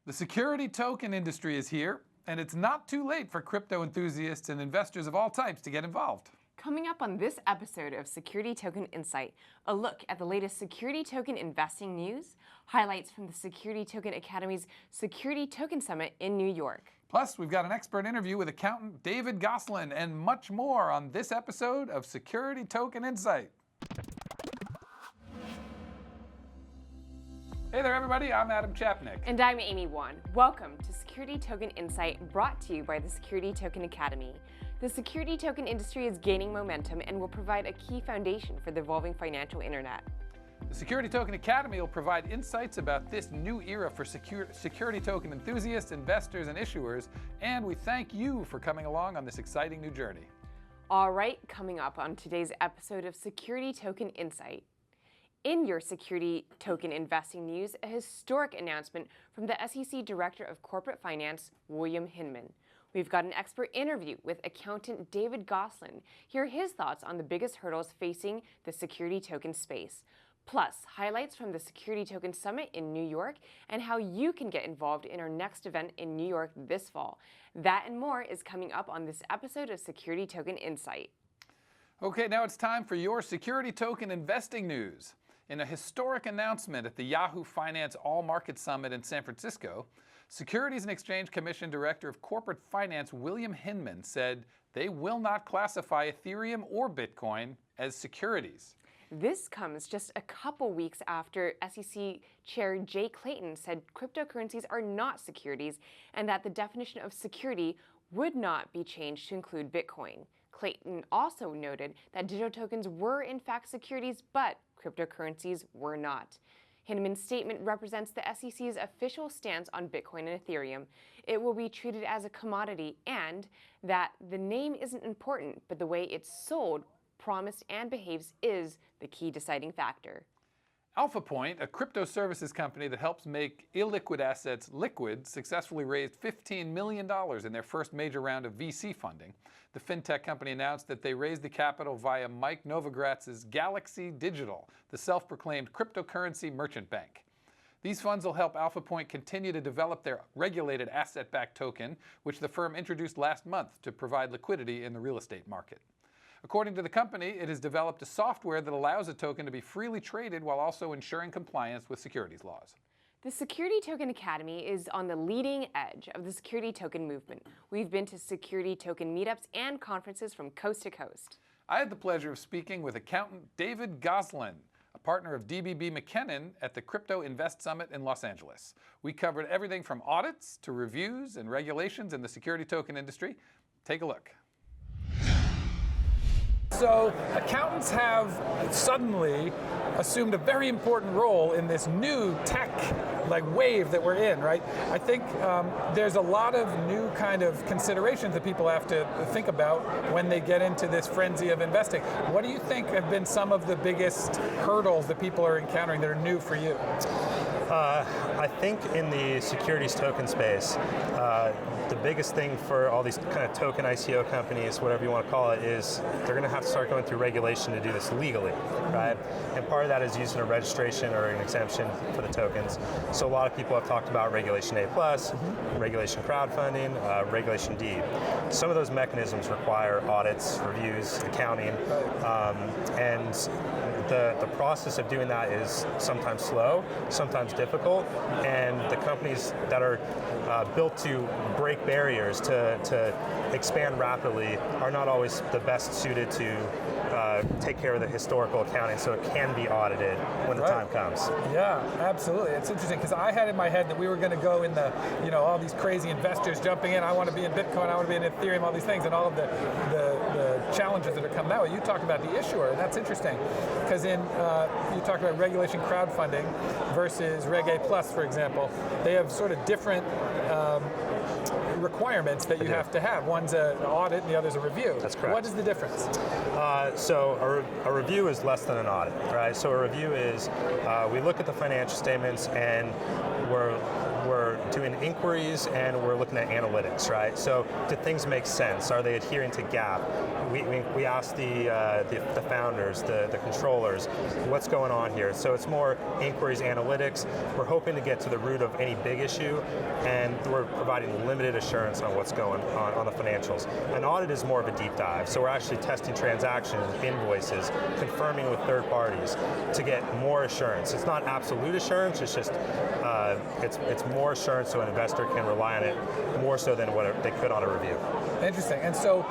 The security token industry is here, and it's not too late for crypto enthusiasts and investors of all types to get involved. Coming up on this episode of Security Token Insight, a look at the latest security token investing news, highlights from the Security Token Academy's Security Token Summit in New York. Plus, we've got an expert interview with accountant David Gosselin and much more on this episode of Security Token Insight. Hey there, everybody. I'm Adam Chapnick. And I'm Amy Wan. Welcome to Security Token Insight, brought to you by the Security Token Academy. The security token industry is gaining momentum and will provide a key foundation for the evolving financial internet. The Security Token Academy will provide insights about this new era for security token enthusiasts, investors, and issuers, and we thank you for coming along on this exciting new journey. All right, coming up on today's episode of Security Token Insight. In your security token investing news, a historic announcement from the SEC Director of Corporate Finance, William Hinman. We've got an expert interview with accountant David Gosselin. Hear his thoughts on the biggest hurdles facing the security token space. Plus, highlights from the Security Token Summit in New York and how you can get involved in our next event in New York this fall. That and more is coming up on this episode of Security Token Insight. Okay, now it's time for your security token investing news. In a historic announcement at the Yahoo Finance All Market Summit in San Francisco, Securities and Exchange Commission Director of Corporate Finance William Hinman said they will not classify Ethereum or Bitcoin as securities. This comes just a couple weeks after SEC Chair Jay Clayton said cryptocurrencies are not securities and that the definition of security would not be changed to include Bitcoin. Clayton also noted that digital tokens were in fact securities, but cryptocurrencies were not. Hinman's statement represents the SEC's official stance on Bitcoin and Ethereum. It will be treated as a commodity, and that the name isn't important, but the way it's sold, promised, and behaves is the key deciding factor. Alpha Point, a crypto services company that helps make illiquid assets liquid, successfully raised $15 million in their first major round of VC funding. The fintech company announced that they raised the capital via Mike Novogratz's Galaxy Digital, the self-proclaimed cryptocurrency merchant bank. These funds will help Alpha Point continue to develop their regulated asset-backed token, which the firm introduced last month to provide liquidity in the real estate market. According to the company, it has developed a software that allows a token to be freely traded while also ensuring compliance with securities laws. The Security Token Academy is on the leading edge of the security token movement. We've been to security token meetups and conferences from coast to coast. I had the pleasure of speaking with accountant David Gosselin, a partner of DBBMcKennon at the Crypto Invest Summit in Los Angeles. We covered everything from audits to reviews and regulations in the security token industry. Take a look. So accountants have suddenly assumed a very important role in this new tech wave that we're in, right? I think there's a lot of new kind of considerations that people have to think about when they get into this frenzy of investing. What do you think have been some of the biggest hurdles that people are encountering that are new for you? I think in the securities token space, the biggest thing for all these kind of token ICO companies, whatever you want to call it, is they're going to have to start going through regulation to do this legally, right? And part of that is using a registration or an exemption for the tokens. So a lot of people have talked about Regulation A+, Regulation Crowdfunding, Regulation D. Some of those mechanisms require audits, reviews, accounting, and the process of doing that is sometimes slow, sometimes difficult, and the companies that are built to break barriers to expand rapidly are not always the best suited to take care of the historical accounting, so it can be audited when the time comes. Yeah, absolutely. It's interesting because I had in my head that we were going to go in the, all these crazy investors jumping in. I want to be in Bitcoin, I want to be in Ethereum, all these things, and all of the challenges that are coming that way. You talked about the issuer, and that's interesting because you talked about regulation crowdfunding versus Reg A+, for example. They have sort of different requirements that you have to have. One's an audit and the other's a review. That's correct. What is the difference? So a review is less than an audit, right? So a review is we look at the financial statements and we're we're doing inquiries and we're looking at analytics, right? So do things make sense? Are they adhering to GAAP? We ask the founders, the controllers, what's going on here? So it's more inquiries, analytics. We're hoping to get to the root of any big issue, and we're providing limited assurance on what's going on the financials. An audit is more of a deep dive. So we're actually testing transactions, invoices, confirming with third parties to get more assurance. It's not absolute assurance, it's just it's more assurance so an investor can rely on it more so than what they could on a review. Interesting. And so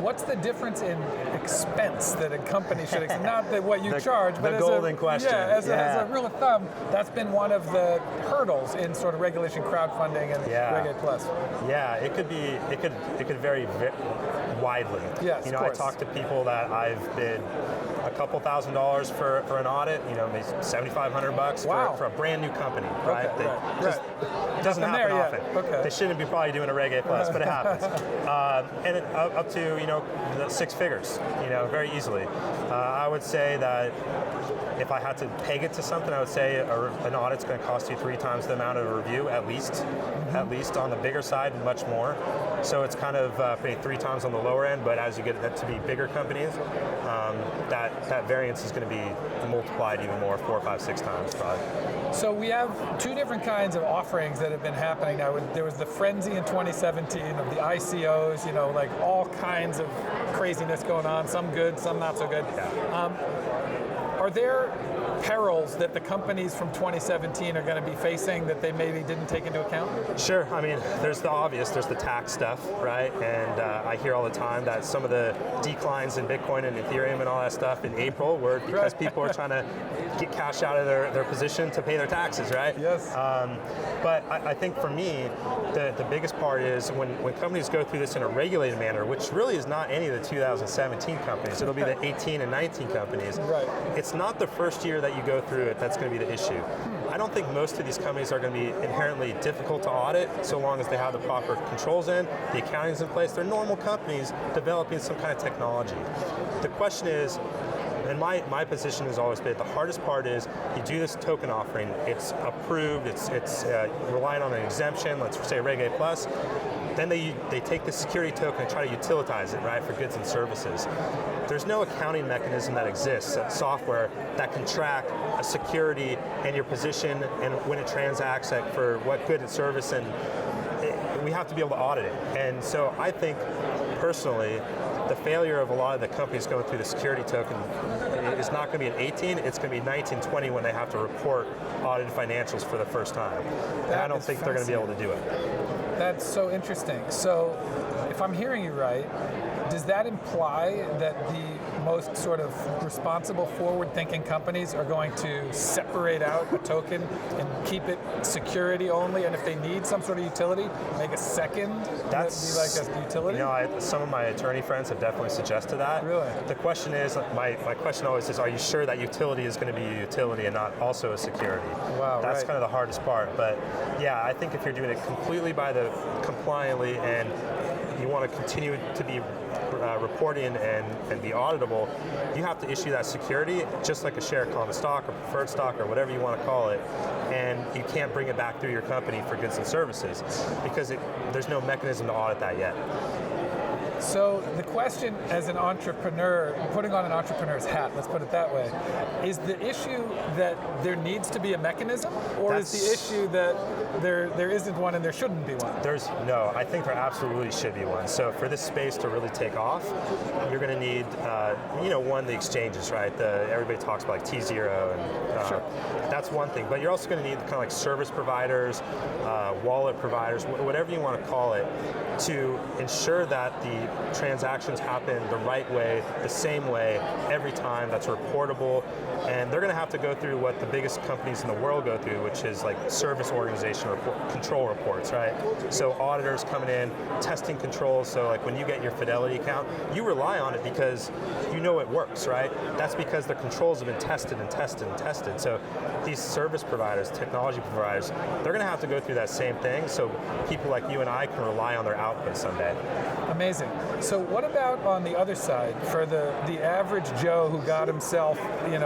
what's the difference in expense that a company should expect? Not that what you charge, but the as golden question. Yeah, as a rule of thumb, that's been one of the hurdles in sort of regulation crowdfunding and Reg A Plus. Yeah, it could vary widely. Yes, you know, I talk to people that I've bid a couple $1,000s for an audit, you know, maybe $7,500 for a brand new company, right? It doesn't happen often. Okay. They shouldn't be probably doing a Reg A Plus, but it happens. And up to, you know, the 6 figures, you know, very easily. I would say that if I had to peg it to something, I would say an audit's going to cost you 3 times the amount of a review, at least on the bigger side, much more. So it's kind of paying 3 times on the lower end, but as you get to be bigger companies, that variance is going to be multiplied even more, 4, 5, 6 times probably. So we have 2 different kinds of offerings that have been happening now. There was the frenzy in 2017 of the ICOs, you know, like all kinds of craziness going on, some good, some not so good. Yeah. Are there perils that the companies from 2017 are going to be facing that they maybe didn't take into account? Sure. I mean, there's the obvious. There's the tax stuff, right? And I hear all the time that some of the declines in Bitcoin and Ethereum and all that stuff in April were because people are trying to get cash out of their position to pay their taxes, right? Yes. But I think for me, the biggest part is when companies go through this in a regulated manner, which really is not any of the 2017 companies. It'll be the 18 and 19 companies. Right. It's not the first year that you go through it that's going to be the issue. I don't think most of these companies are going to be inherently difficult to audit so long as they have the proper controls in, the accounting's in place. They're normal companies developing some kind of technology. The question is, and my position has always been, the hardest part is you do this token offering, it's approved, it's relying on an exemption, let's say Reg A+, then they take the security token and try to utilize it, right, for goods and services. There's no accounting mechanism that exists, software that can track a security and your position and when it transacts for what good and service, and we have to be able to audit it. And so I think, personally, the failure of a lot of the companies going through the security token is not going to be in 18, it's going to be 19, 20 when they have to report audited financials for the first time. And I don't think they're going to be able to do it. That's so interesting. So if I'm hearing you right, does that imply that the most sort of responsible, forward-thinking companies are going to separate out a token and keep it security only, and if they need some sort of utility, make a second that be like a utility? You know, some of my attorney friends have definitely suggested that. Really? The question is, my question always is, are you sure that utility is going to be a utility and not also a security? Wow, That's kind of the hardest part. But yeah, I think if you're doing it completely compliantly and you want to continue to be reporting and be auditable, you have to issue that security just like a share of common stock or preferred stock or whatever you want to call it, and you can't bring it back through your company for goods and services because there's no mechanism to audit that yet. So the question as an entrepreneur, putting on an entrepreneur's hat, let's put it that way, is the issue that there needs to be a mechanism, or is the issue that there isn't one and there shouldn't be one? No, I think there absolutely should be one. So for this space to really take off, you're going to need, one, the exchanges, right? Everybody talks about like T0, and sure. That's one thing. But you're also going to need kind of like service providers, wallet providers, whatever you want to call it, to ensure that the transactions happen the right way, the same way, every time, that's reportable. And they're going to have to go through what the biggest companies in the world go through, which is like service organization control reports, right? So auditors coming in, testing controls. So like when you get your Fidelity account, you rely on it because you know it works, right? That's because the controls have been tested and tested and tested. So these service providers, technology providers, they're going to have to go through that same thing so people like you and I can rely on their output someday. Amazing. So what about on the other side for the average Joe who got himself, an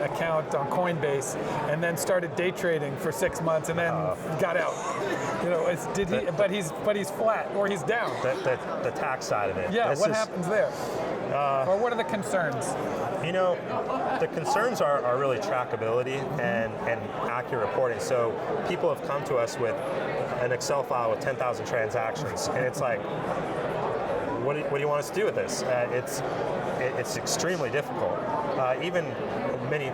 account on Coinbase and then started day trading for 6 months and then got out? But he's flat or he's down. The tax side of it. Yeah, what happens there? Or what are the concerns? The concerns are really trackability and accurate reporting. So people have come to us with an Excel file with 10,000 transactions, and it's like, what do you want us to do with this? It's extremely difficult. Even many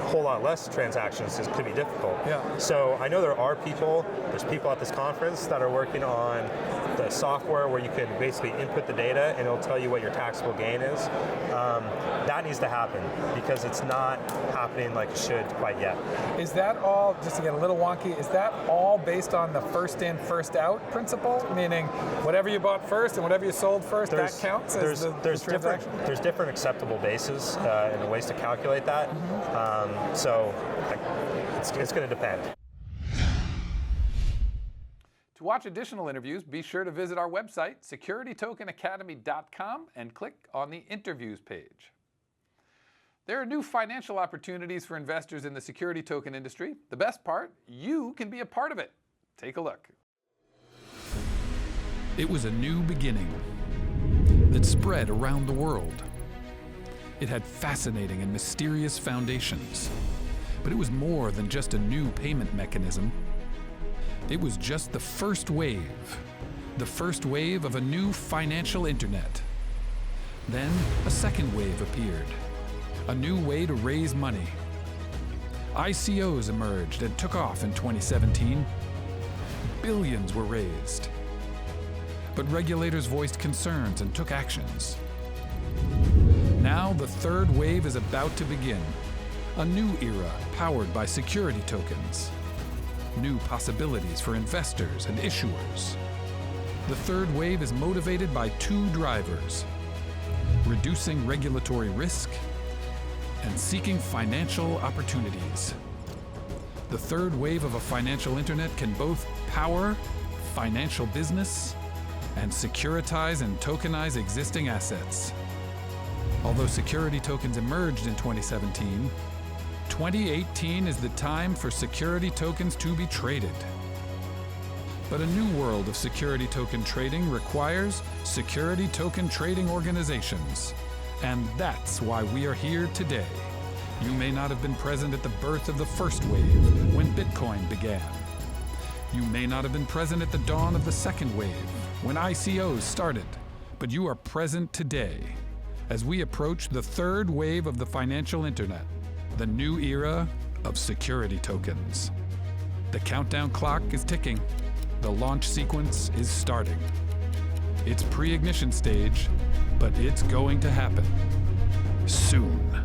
whole lot less transactions could be difficult. Yeah. So I know there's people at this conference that are working on the software where you can basically input the data and it'll tell you what your taxable gain is. That needs to happen because it's not happening like it should quite yet. Is that all, just to get a little wonky, is that all based on the first in, first out principle? Meaning whatever you bought first and whatever you sold first, that counts as the transaction? There's different acceptable bases and ways to calculate that. So it's going to depend. To watch additional interviews, be sure to visit our website, securitytokenacademy.com, and click on the Interviews page. There are new financial opportunities for investors in the security token industry. The best part, you can be a part of it. Take a look. It was a new beginning that spread around the world. It had fascinating and mysterious foundations, but it was more than just a new payment mechanism. It was just the first wave of a new financial internet. Then a second wave appeared, a new way to raise money. ICOs emerged and took off in 2017. Billions were raised. But regulators voiced concerns and took actions. Now the third wave is about to begin, a new era powered by security tokens. New possibilities for investors and issuers. The third wave is motivated by two drivers: reducing regulatory risk and seeking financial opportunities. The third wave of a financial internet can both power financial business and securitize and tokenize existing assets. Although security tokens emerged in 2017, 2018 is the time for security tokens to be traded. But a new world of security token trading requires security token trading organizations. And that's why we are here today. You may not have been present at the birth of the first wave, when Bitcoin began. You may not have been present at the dawn of the second wave, when ICOs started. But you are present today, as we approach the third wave of the financial internet, the new era of security tokens. The countdown clock is ticking. The launch sequence is starting. It's pre-ignition stage, but it's going to happen soon.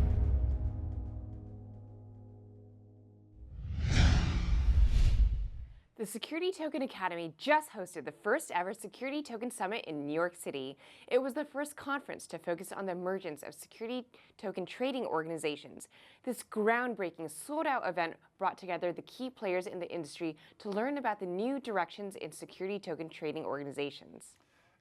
The Security Token Academy just hosted the first ever Security Token Summit in New York City. It was the first conference to focus on the emergence of security token trading organizations. This groundbreaking sold-out event brought together the key players in the industry to learn about the new directions in security token trading organizations.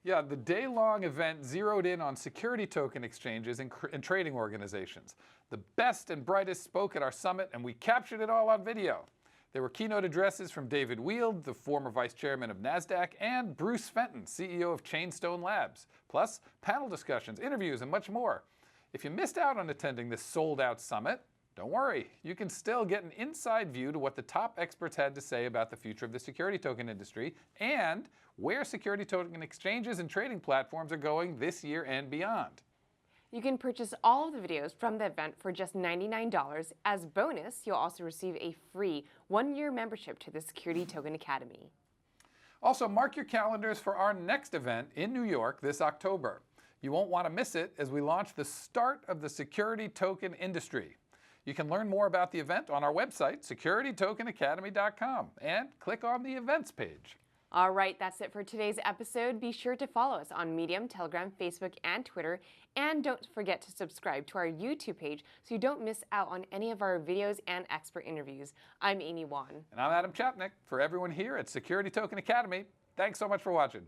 Yeah, the day-long event zeroed in on security token exchanges and trading organizations. The best and brightest spoke at our summit, and we captured it all on video. There were keynote addresses from David Wield, the former vice chairman of NASDAQ, and Bruce Fenton, CEO of Chainstone Labs, plus panel discussions, interviews, and much more. If you missed out on attending this sold-out summit, don't worry. You can still get an inside view to what the top experts had to say about the future of the security token industry and where security token exchanges and trading platforms are going this year and beyond. You can purchase all of the videos from the event for just $99. As bonus, you'll also receive a free one-year membership to the Security Token Academy. Also, mark your calendars for our next event in New York this October. You won't want to miss it as we launch the start of the security token industry. You can learn more about the event on our website, securitytokenacademy.com, and click on the events page. All right, that's it for today's episode. Be sure to follow us on Medium, Telegram, Facebook, and Twitter. And don't forget to subscribe to our YouTube page so you don't miss out on any of our videos and expert interviews. I'm Amy Wan. And I'm Adam Chapnick. For everyone here at Security Token Academy, thanks so much for watching.